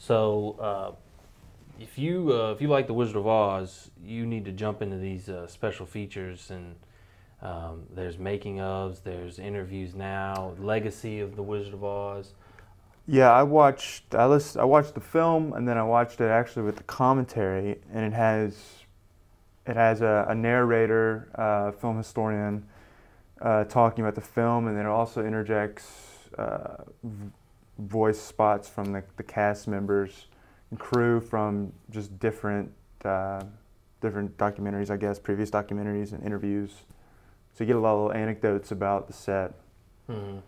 So if you like The Wizard of Oz, you need to jump into these special features, and there's making ofs, there's interviews now, legacy of The Wizard of Oz. Yeah, I watched the film, and then I watched it actually with the commentary, and it has a narrator, film historian, talking about the film, and then it also interjects voice spots from the cast members and crew from just different documentaries, I guess, previous documentaries and interviews. So you get a lot of little anecdotes about the set. Mm-hmm.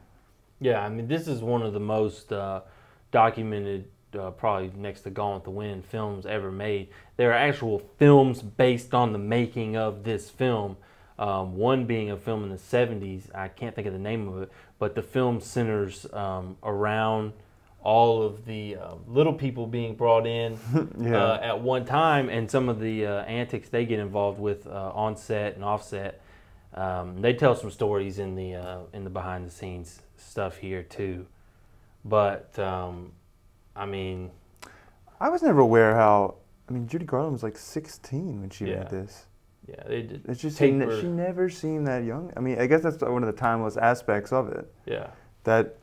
Yeah, I mean, this is one of the most documented, probably next to Gone with the Wind, films ever made. There are actual films based on the making of this film. One being a film in the 70s, I can't think of the name of it, but the film centers around all of the little people being brought in Yeah. at one time, and some of the antics they get involved with on set and off set. They tell some stories in the behind the scenes stuff here too, but I mean, I was never aware how. I mean, Judy Garland was like 16 when she made this. Yeah, they did. It's just she never seemed that young. I mean, I guess that's one of the timeless aspects of it. Yeah, that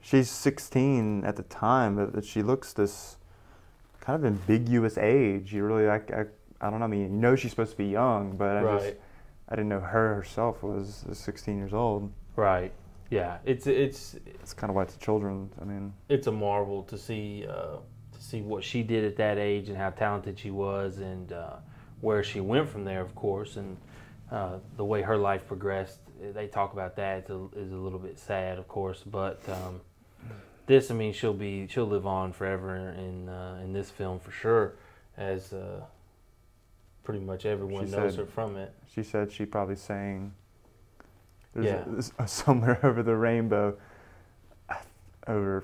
she's 16 at the time, but that she looks this kind of ambiguous age. You really, I don't know. I mean, you know she's supposed to be young, but I didn't know her herself was 16 years old. Right. Yeah. It's kind of why it's children. I mean, it's a marvel to see what she did at that age and how talented she was, and where she went from there, of course, and the way her life progressed. They talk about that is a little bit sad, of course, but this, I mean, she'll live on forever in this film for sure, as pretty much everyone knows her from it. She said she probably sang Somewhere Over the Rainbow over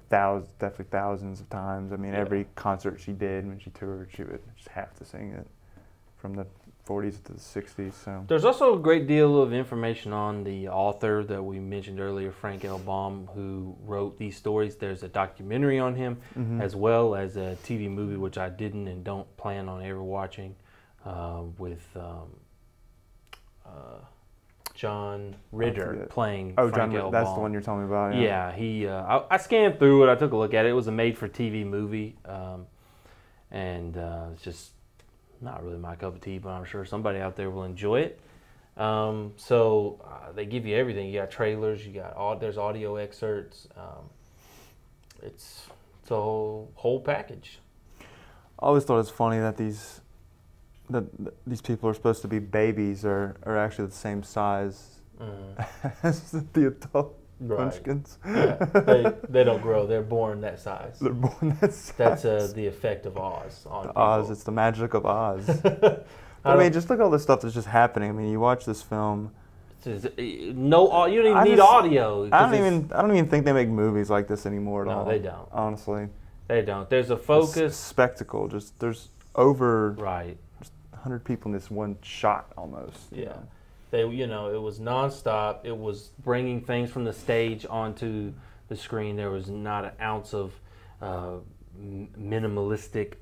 definitely thousands of times. I mean, every concert she did when she toured, she would just have to sing it from the 40s to the 60s. So there's also a great deal of information on the author that we mentioned earlier, Frank L. Baum, who wrote these stories. There's a documentary on him, as well as a TV movie, which I didn't and don't plan on ever watching, with John Ritter playing Frank L. Baum. That's the one you're telling me about. Yeah, he. I scanned through it. I took a look at it. It was a made-for-TV movie, and it's just not really my cup of tea, but I'm sure somebody out there will enjoy it. So they give you everything. You got trailers. You got there's audio excerpts. It's a whole package. I always thought it's funny that these people are supposed to be babies are actually the same size as the adult Munchkins. Yeah, they don't grow. They're born that size. They're born that size. That's the effect of Oz on people. Oz, it's the magic of Oz. But I mean, just look at all this stuff that's just happening. I mean, you watch this film. You don't even need audio. I don't even think they make movies like this anymore at all. No, they don't. Honestly, they don't. There's a focus. It's spectacle. There's over 100 people in this one shot almost. Yeah. It was nonstop. It was bringing things from the stage onto the screen. There was not an ounce of minimalistic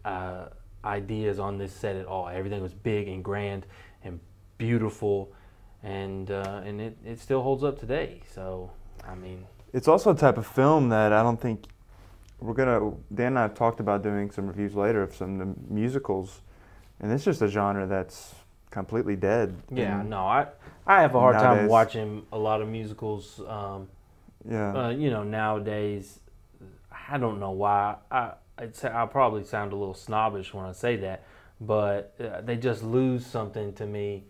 ideas on this set at all. Everything was big and grand and beautiful, and it still holds up today. So, I mean, it's also a type of film that I don't think Dan and I have talked about doing some reviews later of some of the musicals, and it's just a genre that's completely dead. Yeah, no, I have a hard time watching a lot of musicals. Nowadays, I don't know why. I'll probably sound a little snobbish when I say that, but they just lose something to me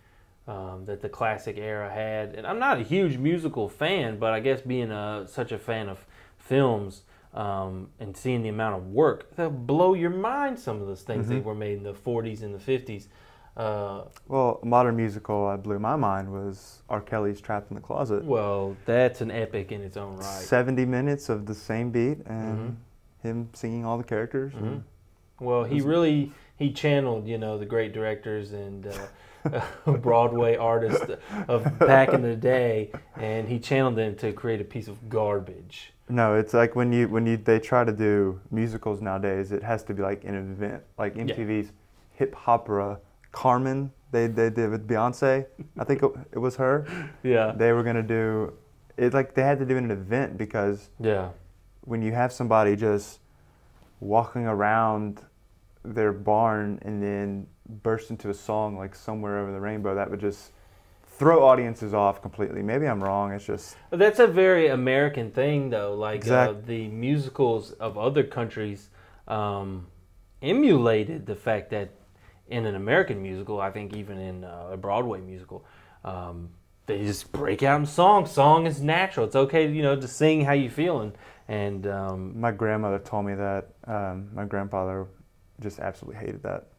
that the classic era had. And I'm not a huge musical fan, but I guess being such a fan of films and seeing the amount of work, they'll blow your mind, some of those things that were made in the 40s and the 50s. Well, a modern musical that blew my mind was R. Kelly's Trapped in the Closet. Well, that's an epic in its own right. 70 minutes of the same beat and him singing all the characters. Well, he he channeled, the great directors and Broadway artists of back in the day, and he channeled them to create a piece of garbage. No, it's like when they try to do musicals nowadays, it has to be like an event, like MTV's Hip Hopera. Carmen, they did with Beyonce. I think it was her. Yeah. They were gonna do it, like they had to do an event because when you have somebody just walking around their barn and then burst into a song like Somewhere Over the Rainbow, that would just throw audiences off completely. Maybe I'm wrong. It's just that's a very American thing, though. Like the musicals of other countries emulated the fact that in an American musical, I think even in a Broadway musical, they just break out in song. Song is natural. It's okay, to sing how you feeling. And my grandmother told me that. My grandfather just absolutely hated that.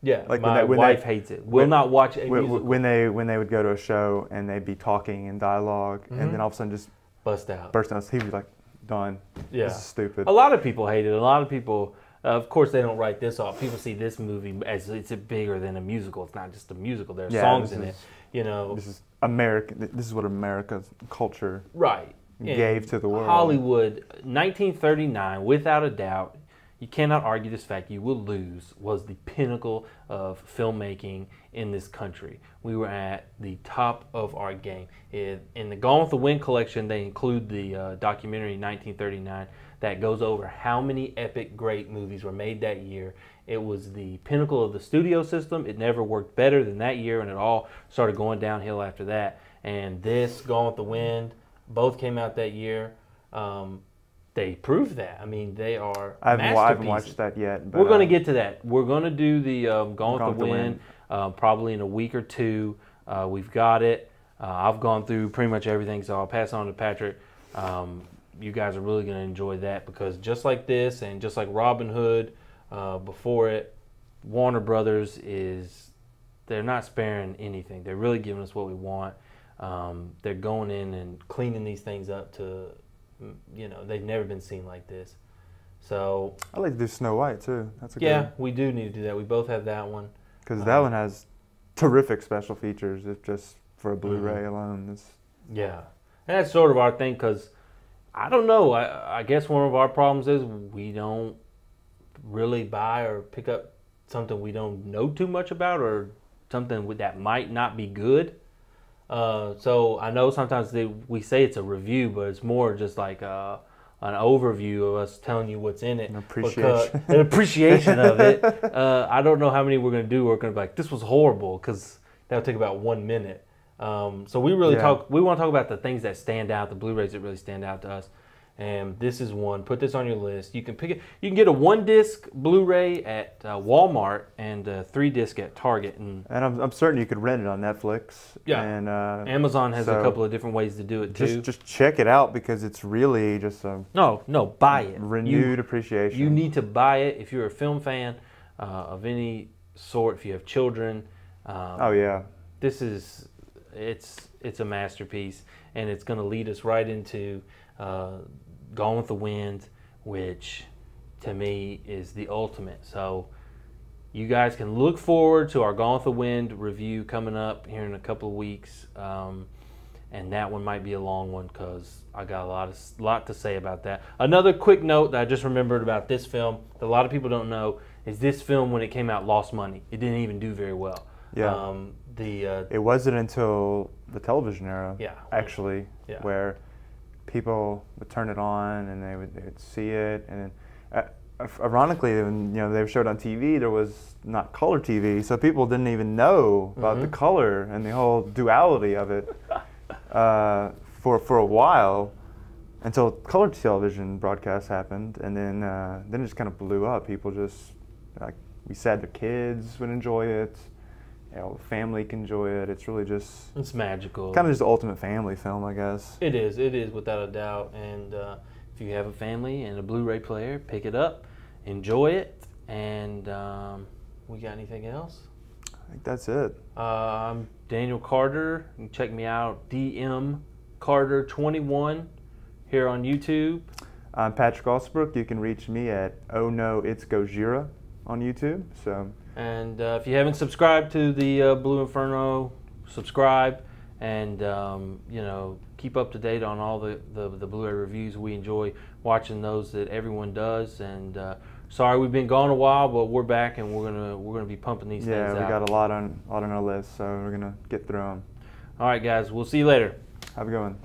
Yeah, like my wife hates it. Will not watch a musical. When they would go to a show and they'd be talking in dialogue, and then all of a sudden just burst out. He'd be like, "Done. Yeah, this is stupid." A lot of people hate it. A lot of people. Of course, they don't write this off. People see this movie as it's bigger than a musical. It's not just a musical. There are songs in it. This is American. This is what America's culture gave to the world. Hollywood, 1939, without a doubt, you cannot argue this fact. You will lose. Was the pinnacle of filmmaking in this country. We were at the top of our game. In the Gone with the Wind collection, they include the documentary 1939. That goes over how many epic, great movies were made that year. It was the pinnacle of the studio system. It never worked better than that year, and it all started going downhill after that. And this, Gone with the Wind, both came out that year. They proved that. I mean, they are masterpieces. I haven't watched that yet. But we're going to get to that. We're going to do the Gone with the Wind probably in a week or two. We've got it. I've gone through pretty much everything, so I'll pass on to Patrick. You guys are really going to enjoy that because just like this and just like Robin Hood before it, Warner Brothers they're not sparing anything. They're really giving us what we want. They're going in and cleaning these things up to, they've never been seen like this. So I'd like to do Snow White too. That's a good we do need to do that. We both have that one. Because that one has terrific special features. If just for a Blu-ray alone. And that's sort of our thing because I don't know. I guess one of our problems is we don't really buy or pick up something we don't know too much about or something that might not be good. So I know sometimes we say it's a review, but it's more just like an overview of us telling you what's in it. An appreciation. An appreciation of it. I don't know how many we're going to do. We're going to be like, this was horrible because that'll take about 1 minute. So we really we want to talk about the things that stand out, the Blu-rays that really stand out to us. And this is one. Put this on your list. You can pick it. You can get a 1-disc Blu-ray at Walmart and a 3-disc at Target. And I'm certain you could rent it on Netflix. Yeah. And Amazon has a couple of different ways to do it too. Just check it out because it's really just a buy it. Renewed appreciation. You need to buy it if you're a film fan of any sort. If you have children. This is. It's a masterpiece, and it's going to lead us right into Gone with the Wind, which to me is the ultimate. So you guys can look forward to our Gone with the Wind review coming up here in a couple of weeks, and that one might be a long one because I got a lot to say about that. Another quick note that I just remembered about this film that a lot of people don't know is this film, when it came out, lost money. It didn't even do very well. Yeah. It wasn't until the television era, where people would turn it on and they would see it. And ironically, when they were showed on TV, there was not color TV, so people didn't even know about the color and the whole duality of it for a while until color television broadcasts happened, and then it just kind of blew up. People just we said their kids would enjoy it. The family can enjoy it. It's really just... It's magical. Kind of just the ultimate family film, I guess. It is without a doubt. And if you have a family and a Blu-ray player, pick it up, enjoy it. And we got anything else? I think that's it. I'm Daniel Carter. You can check me out, DM Carter 21 here on YouTube. I'm Patrick Alsbrook. You can reach me at Oh No It's Gojira. on YouTube. So, and if you haven't subscribed to the Blue Inferno, subscribe, and you know, keep up to date on all the Blu-ray reviews. We enjoy watching those that everyone does. And sorry we've been gone a while, but we're back, and we're gonna be pumping these things out. Yeah, we got a lot on our list, so we're gonna get through them. All right, guys, we'll see you later. Have a good one.